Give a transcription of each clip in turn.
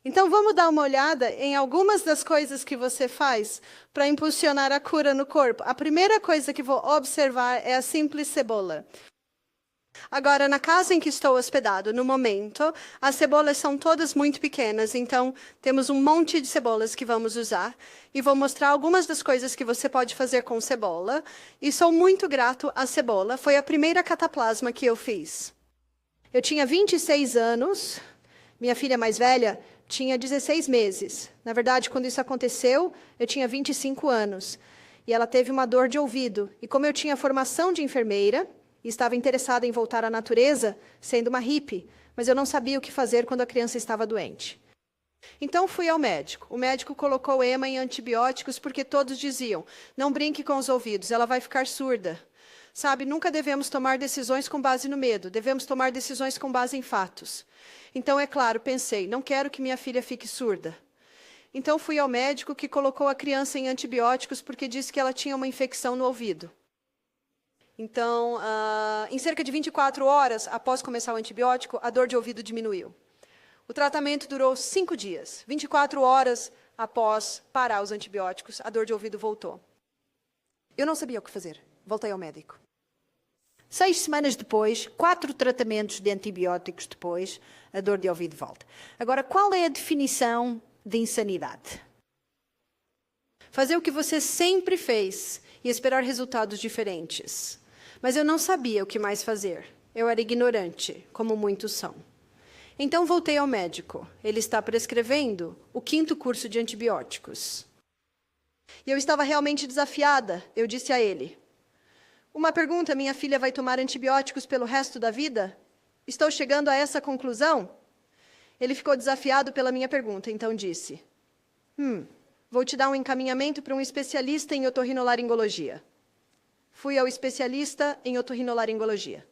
Então, vamos dar uma olhada em algumas das coisas que você faz para impulsionar a cura no corpo. A primeira coisa que vou observar é a simples cebola. Agora, na casa em que estou hospedado, no momento, as cebolas são todas muito pequenas, então temos um monte de cebolas que vamos usar. E vou mostrar algumas das coisas que você pode fazer com cebola. E sou muito grato à cebola, foi a primeira cataplasma que eu fiz. Eu tinha 26 anos, minha filha mais velha tinha 16 meses. Na verdade, quando isso aconteceu, eu tinha 25 anos. E ela teve uma dor de ouvido. E como eu tinha formação de enfermeira, e estava interessada em voltar à natureza, sendo uma hippie, mas eu não sabia o que fazer quando a criança estava doente. Então fui ao médico. O médico colocou Emma em antibióticos porque todos diziam, não brinque com os ouvidos, ela vai ficar surda. Sabe, nunca devemos tomar decisões com base no medo, devemos tomar decisões com base em fatos. Então, é claro, pensei, não quero que minha filha fique surda. Então fui ao médico que colocou a criança em antibióticos porque disse que ela tinha uma infecção no ouvido. Então, em cerca de 24 horas após começar o antibiótico, a dor de ouvido diminuiu. O tratamento durou 5 dias. 24 horas após parar os antibióticos, a dor de ouvido voltou. Eu não sabia o que fazer. Voltei ao médico. 6 semanas depois, 4 tratamentos de antibióticos depois, a dor de ouvido volta. Agora, qual é a definição de insanidade? Fazer o que você sempre fez e esperar resultados diferentes. Mas eu não sabia o que mais fazer. Eu era ignorante, como muitos são. Então voltei ao médico. Ele está prescrevendo o 5º curso de antibióticos. E eu estava realmente desafiada. Eu disse a ele, uma pergunta, minha filha vai tomar antibióticos pelo resto da vida? Estou chegando a essa conclusão? Ele ficou desafiado pela minha pergunta, então disse, vou te dar um encaminhamento para um especialista em otorrinolaringologia. Fui ao especialista em otorrinolaringologia.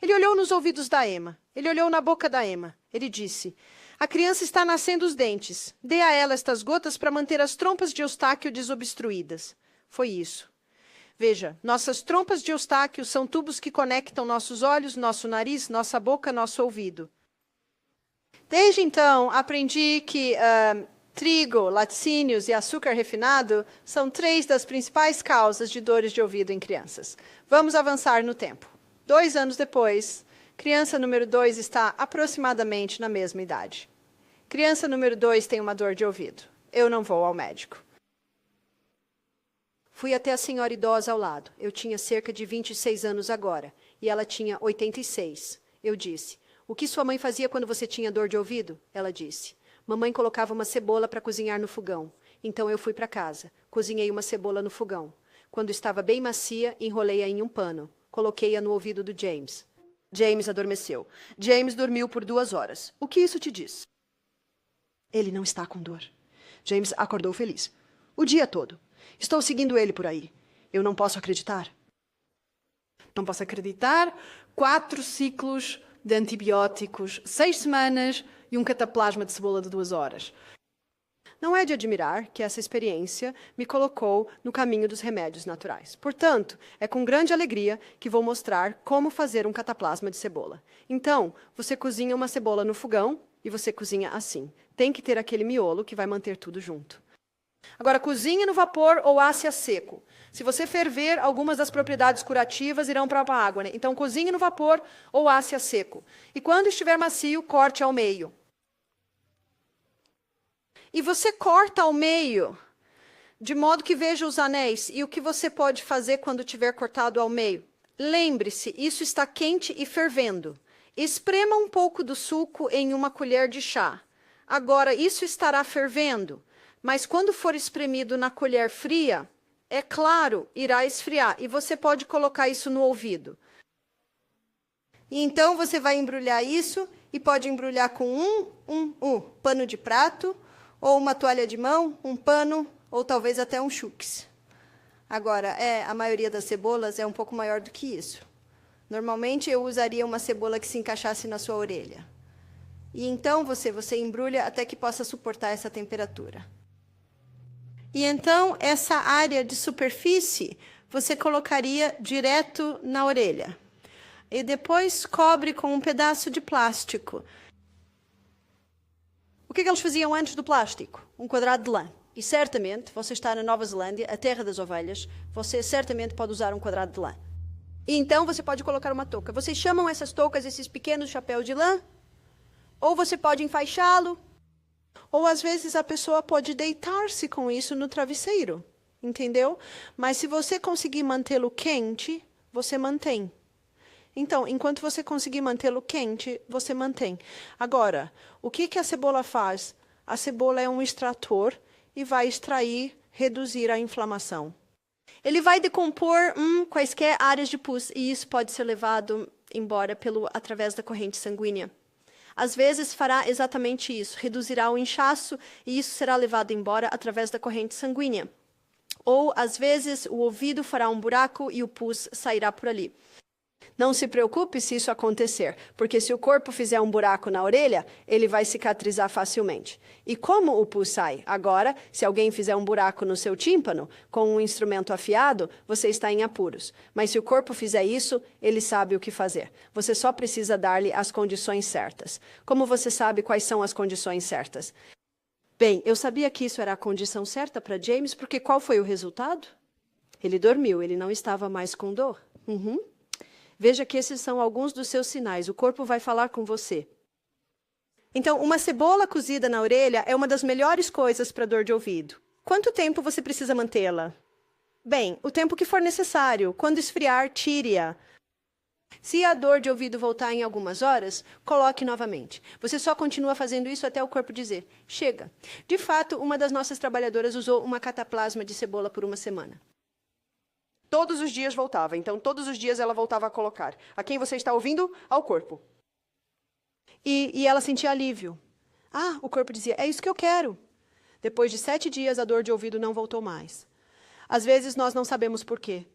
Ele olhou nos ouvidos da Emma, ele olhou na boca da Emma. Ele disse, a criança está nascendo os dentes, dê a ela estas gotas para manter as trompas de Eustáquio desobstruídas. Foi isso. Veja, nossas trompas de Eustáquio são tubos que conectam nossos olhos, nosso nariz, nossa boca, nosso ouvido. Desde então, aprendi que trigo, laticínios e açúcar refinado são 3 das principais causas de dores de ouvido em crianças. Vamos avançar no tempo. 2 anos depois, criança número 2 está aproximadamente na mesma idade. Criança número 2 tem uma dor de ouvido. Eu não vou ao médico. Fui até a senhora idosa ao lado. Eu tinha cerca de 26 anos agora, e ela tinha 86. Eu disse, o que sua mãe fazia quando você tinha dor de ouvido? Ela disse, mamãe colocava uma cebola para cozinhar no fogão. Então eu fui para casa, cozinhei uma cebola no fogão. Quando estava bem macia, enrolei-a em um pano. Coloquei-a no ouvido do James. James adormeceu. James dormiu por 2 horas. O que isso te diz? Ele não está com dor. James acordou feliz. O dia todo. Estou seguindo ele por aí. Eu não posso acreditar. Não posso acreditar. 4 ciclos de antibióticos, 6 semanas e um cataplasma de cebola de 2 horas. Não é de admirar que essa experiência me colocou no caminho dos remédios naturais. Portanto, é com grande alegria que vou mostrar como fazer um cataplasma de cebola. Então, você cozinha uma cebola no fogão e você cozinha assim. Tem que ter aquele miolo que vai manter tudo junto. Agora, cozinhe no vapor ou asse a seco. Se você ferver, algumas das propriedades curativas irão para a água, né? Então, cozinhe no vapor ou asse a seco. E quando estiver macio, corte ao meio. E você corta ao meio, de modo que veja os anéis. E o que você pode fazer quando tiver cortado ao meio? Lembre-se, isso está quente e fervendo. Esprema um pouco do suco em uma colher de chá. Agora, isso estará fervendo. Mas quando for espremido na colher fria, é claro, irá esfriar. E você pode colocar isso no ouvido. E então você vai embrulhar isso e pode embrulhar com um pano de prato, ou uma toalha de mão, um pano, ou talvez até um chux. Agora, a maioria das cebolas é um pouco maior do que isso. Normalmente eu usaria uma cebola que se encaixasse na sua orelha. E então você embrulha até que possa suportar essa temperatura. E então, essa área de superfície, você colocaria direto na orelha. E depois cobre com um pedaço de plástico. O que é que eles faziam antes do plástico? Um quadrado de lã. E certamente, você está na Nova Zelândia, a terra das ovelhas, você certamente pode usar um quadrado de lã. E então você pode colocar uma touca. Vocês chamam essas toucas, esses pequenos chapéus de lã? Ou você pode enfaixá-lo? Ou às vezes a pessoa pode deitar-se com isso no travesseiro, entendeu? Mas se você conseguir mantê-lo quente, você mantém. Então, enquanto você conseguir mantê-lo quente, você mantém. Agora, o que a cebola faz? A cebola é um extrator e vai extrair, reduzir a inflamação. Ele vai decompor quaisquer áreas de pus, e isso pode ser levado embora através da corrente sanguínea. Às vezes fará exatamente isso, reduzirá o inchaço, e isso será levado embora através da corrente sanguínea. Ou, às vezes, o ouvido fará um buraco e o pus sairá por ali. Não se preocupe se isso acontecer, porque se o corpo fizer um buraco na orelha, ele vai cicatrizar facilmente. E como o pus sai? Agora, se alguém fizer um buraco no seu tímpano, com um instrumento afiado, você está em apuros. Mas se o corpo fizer isso, ele sabe o que fazer. Você só precisa dar-lhe as condições certas. Como você sabe quais são as condições certas? Bem, eu sabia que isso era a condição certa para James, porque qual foi o resultado? Ele dormiu, ele não estava mais com dor. Veja que esses são alguns dos seus sinais. O corpo vai falar com você. Então, uma cebola cozida na orelha é uma das melhores coisas para dor de ouvido. Quanto tempo você precisa mantê-la? Bem, o tempo que for necessário. Quando esfriar, tire-a. Se a dor de ouvido voltar em algumas horas, coloque novamente. Você só continua fazendo isso até o corpo dizer, chega. De fato, uma das nossas trabalhadoras usou uma cataplasma de cebola por uma semana. Todos os dias voltava, então todos os dias ela voltava a colocar. A quem você está ouvindo? Ao corpo. E ela sentia alívio. Ah, o corpo dizia, é isso que eu quero. Depois de 7 dias, a dor de ouvido não voltou mais. Às vezes, nós não sabemos por quê.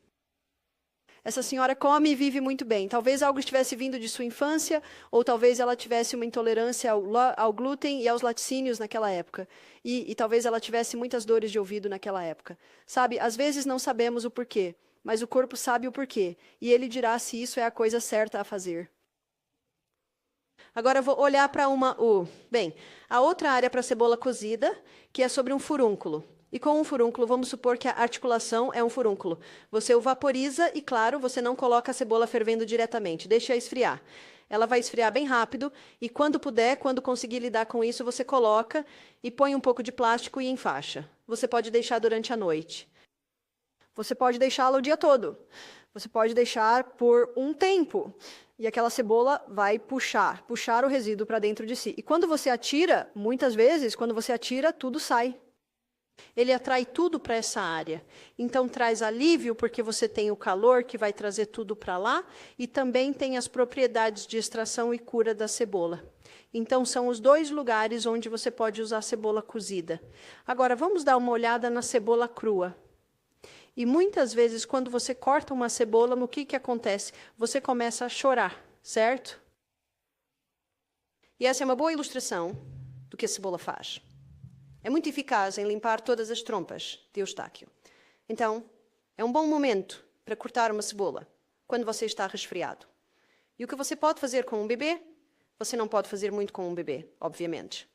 Essa senhora come e vive muito bem. Talvez algo estivesse vindo de sua infância, ou talvez ela tivesse uma intolerância ao glúten e aos laticínios naquela época. E talvez ela tivesse muitas dores de ouvido naquela época. Sabe, às vezes não sabemos o porquê, mas o corpo sabe o porquê. E ele dirá se isso é a coisa certa a fazer. Agora eu vou olhar para a outra área para a cebola cozida, que é sobre um furúnculo. E com um furúnculo, vamos supor que a articulação é um furúnculo. Você o vaporiza e, claro, você não coloca a cebola fervendo diretamente. Deixa-a esfriar. Ela vai esfriar bem rápido e, quando puder, quando conseguir lidar com isso, você coloca e põe um pouco de plástico e enfaixa. Você pode deixar durante a noite. Você pode deixá-la o dia todo. Você pode deixar por um tempo. E aquela cebola vai puxar o resíduo para dentro de si. E quando você atira, muitas vezes, quando você atira, tudo sai. Ele atrai tudo para essa área. Então, traz alívio, porque você tem o calor que vai trazer tudo para lá, e também tem as propriedades de extração e cura da cebola. Então, são os 2 lugares onde você pode usar cebola cozida. Agora, vamos dar uma olhada na cebola crua. E muitas vezes, quando você corta uma cebola, no que acontece? Você começa a chorar, certo? E essa é uma boa ilustração do que a cebola faz. É muito eficaz em limpar todas as trompas de Eustáquio. Então, é um bom momento para cortar uma cebola, quando você está resfriado. E o que você pode fazer com um bebê? Você não pode fazer muito com um bebê, obviamente.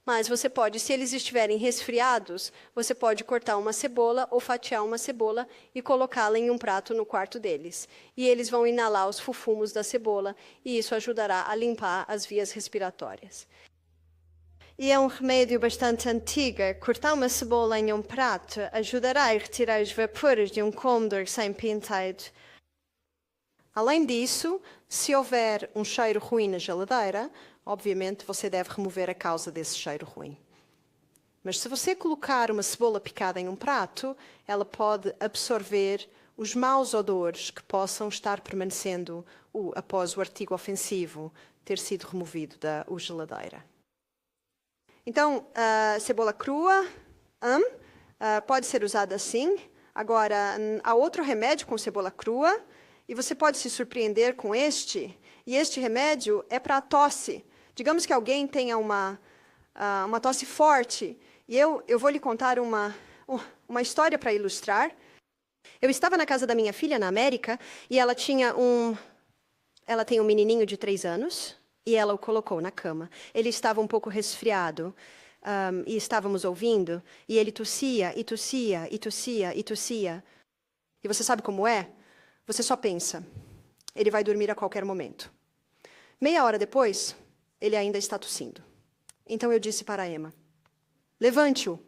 Mas você pode, se eles estiverem resfriados, você pode cortar uma cebola ou fatiar uma cebola e colocá-la em um prato no quarto deles. E eles vão inalar os fufumos da cebola, e isso ajudará a limpar as vias respiratórias. E é um remédio bastante antigo. Cortar uma cebola em um prato ajudará a retirar os vapores de um cômodo recém-pintado. Além disso, se houver um cheiro ruim na geladeira, obviamente você deve remover a causa desse cheiro ruim. Mas se você colocar uma cebola picada em um prato, ela pode absorver os maus odores que possam estar permanecendo após o artigo ofensivo ter sido removido da geladeira. Então, a cebola crua pode ser usada assim. Agora, há outro remédio com cebola crua, e você pode se surpreender com este. E este remédio é para a tosse. Digamos que alguém tenha uma tosse forte, e eu vou lhe contar uma história para ilustrar. Eu estava na casa da minha filha, na América, e ela tem um menininho de 3 anos. E ela o colocou na cama. Ele estava um pouco resfriado, e estávamos ouvindo, e ele tossia, e tossia, e tossia, e tossia. E você sabe como é? Você só pensa, ele vai dormir a qualquer momento. Meia hora depois, ele ainda está tossindo. Então eu disse para a Emma, levante-o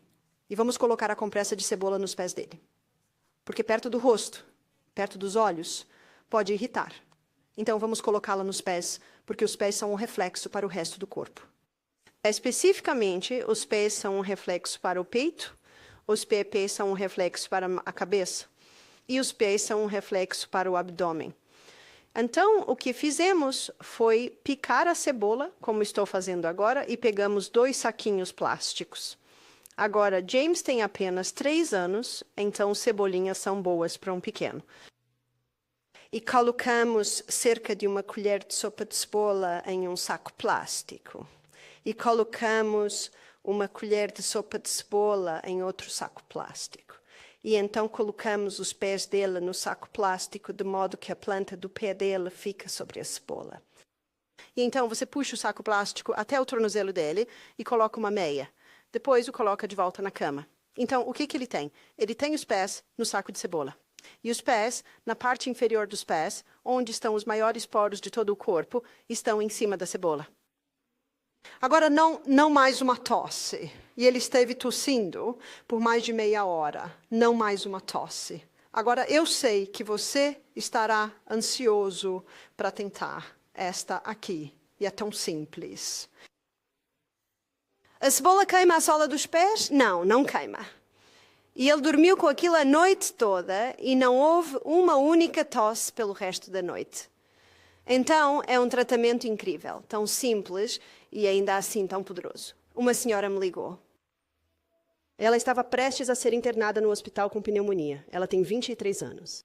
e vamos colocar a compressa de cebola nos pés dele. Porque perto do rosto, perto dos olhos, pode irritar. Então vamos colocá-la nos pés, porque os pés são um reflexo para o resto do corpo. Especificamente, os pés são um reflexo para o peito, os pés são um reflexo para a cabeça, e os pés são um reflexo para o abdômen. Então, o que fizemos foi picar a cebola, como estou fazendo agora, e pegamos 2 saquinhos plásticos. Agora, James tem apenas 3 anos, então cebolinhas são boas para um pequeno. E colocamos cerca de 1 colher de sopa de cebola em um saco plástico. E colocamos 1 colher de sopa de cebola em outro saco plástico. E então colocamos os pés dela no saco plástico, de modo que a planta do pé dela fica sobre a cebola. E então você puxa o saco plástico até o tornozelo dele e coloca uma meia. Depois o coloca de volta na cama. Então, o que ele tem? Ele tem os pés no saco de cebola. E os pés, na parte inferior dos pés, onde estão os maiores poros de todo o corpo, estão em cima da cebola. Agora, não mais uma tosse. E ele esteve tossindo por mais de meia hora. Não mais uma tosse. Agora, eu sei que você estará ansioso para tentar esta aqui. E é tão simples. A cebola queima a sola dos pés? Não, não queima. E ele dormiu com aquilo a noite toda e não houve uma única tosse pelo resto da noite. Então, é um tratamento incrível, tão simples e ainda assim tão poderoso. Uma senhora me ligou. Ela estava prestes a ser internada no hospital com pneumonia. Ela tem 23 anos.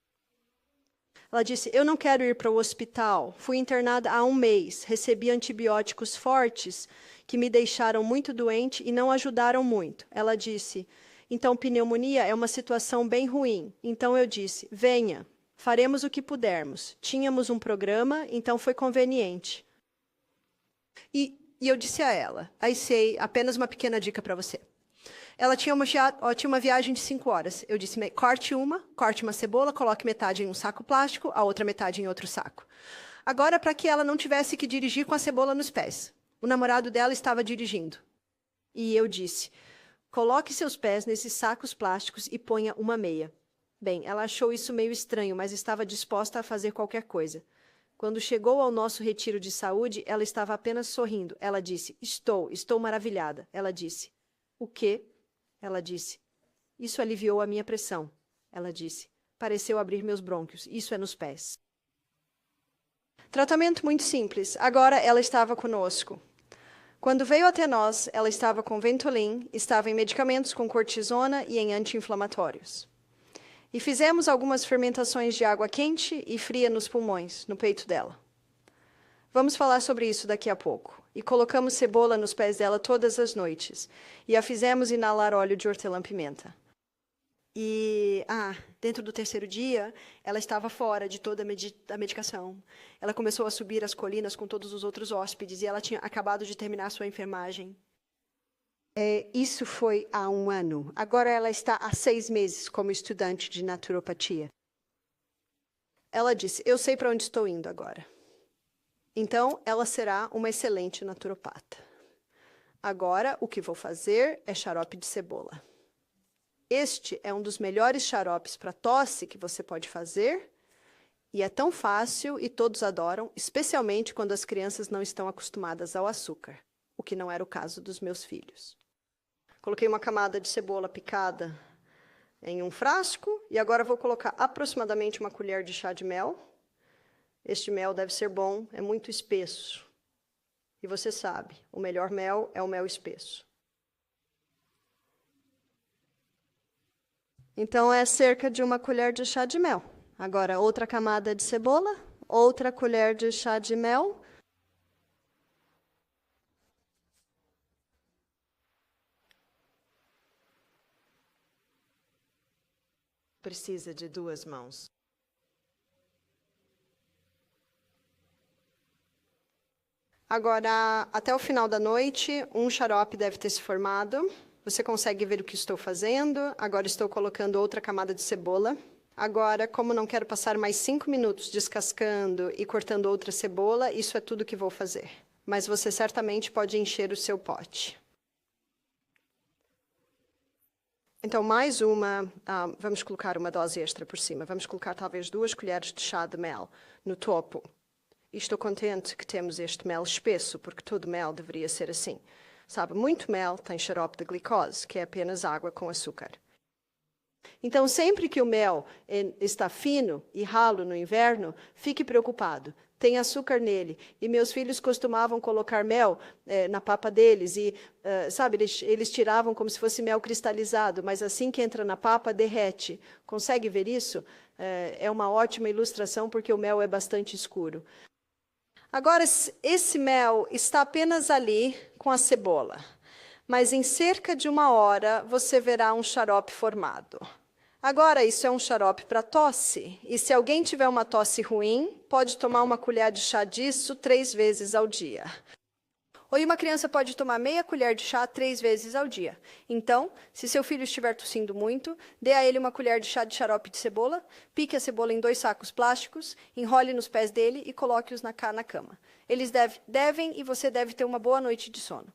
Ela disse, eu não quero ir para o hospital. Fui internada há 1 mês. Recebi antibióticos fortes que me deixaram muito doente e não ajudaram muito. Ela disse, então pneumonia é uma situação bem ruim. Então eu disse, venha. Faremos o que pudermos. Tínhamos um programa, então foi conveniente. E eu disse a ela, aí sei, apenas uma pequena dica para você. Ela tinha uma viagem de 5 horas. Eu disse, corte uma cebola, coloque metade em um saco plástico, a outra metade em outro saco. Agora, para que ela não tivesse que dirigir com a cebola nos pés. O namorado dela estava dirigindo. E eu disse, coloque seus pés nesses sacos plásticos e ponha uma meia. Bem, ela achou isso meio estranho, mas estava disposta a fazer qualquer coisa. Quando chegou ao nosso retiro de saúde, ela estava apenas sorrindo. Ela disse, estou maravilhada. Ela disse, o quê? Ela disse, isso aliviou a minha pressão. Ela disse, pareceu abrir meus brônquios. Isso é nos pés. Tratamento muito simples. Agora ela estava conosco. Quando veio até nós, ela estava com Ventolin, estava em medicamentos com cortisona e em anti-inflamatórios. E fizemos algumas fermentações de água quente e fria nos pulmões, no peito dela. Vamos falar sobre isso daqui a pouco. E colocamos cebola nos pés dela todas as noites. E a fizemos inalar óleo de hortelã-pimenta. E, dentro do 3º dia, ela estava fora de toda a medicação. Ela começou a subir as colinas com todos os outros hóspedes e ela tinha acabado de terminar sua enfermagem. Isso foi há 1 ano. Agora ela está há 6 meses como estudante de naturopatia. Ela disse, eu sei para onde estou indo agora. Então, ela será uma excelente naturopata. Agora, o que vou fazer é xarope de cebola. Este é um dos melhores xaropes para tosse que você pode fazer. E é tão fácil e todos adoram, especialmente quando as crianças não estão acostumadas ao açúcar, o que não era o caso dos meus filhos. Coloquei uma camada de cebola picada em um frasco e agora vou colocar aproximadamente 1 colher de chá de mel. Este mel deve ser bom, é muito espesso. E você sabe, o melhor mel é o mel espesso. Então, é cerca de 1 colher de chá de mel. Agora, outra camada de cebola, outra colher de chá de mel. Precisa de 2 mãos. Agora, até o final da noite, um xarope deve ter se formado. Você consegue ver o que estou fazendo. Agora estou colocando outra camada de cebola. Agora, como não quero passar mais 5 minutos descascando e cortando outra cebola, isso é tudo que vou fazer. Mas você certamente pode encher o seu pote. Então, mais uma, vamos colocar uma dose extra por cima. Vamos colocar talvez 2 colheres de chá de mel no topo. E estou contente que temos este mel espesso, porque todo mel deveria ser assim. Sabe, muito mel tem xarope de glicose, que é apenas água com açúcar. Então, sempre que o mel está fino e ralo no inverno, fique preocupado. Tem açúcar nele. E meus filhos costumavam colocar mel na papa deles. E, sabe, eles tiravam como se fosse mel cristalizado, mas assim que entra na papa, derrete. Consegue ver isso? É uma ótima ilustração, porque o mel é bastante escuro. Agora, esse mel está apenas ali com a cebola. Mas em cerca de 1 hora, você verá um xarope formado. Agora, isso é um xarope para tosse. E se alguém tiver uma tosse ruim, pode tomar 1 colher de chá disso 3 vezes ao dia. Ou uma criança pode tomar meia colher de chá 3 vezes ao dia. Então, se seu filho estiver tossindo muito, dê a ele 1 colher de chá de xarope de cebola, pique a cebola em 2 sacos plásticos, enrole nos pés dele e coloque-os na cama. Eles devem e você deve ter uma boa noite de sono.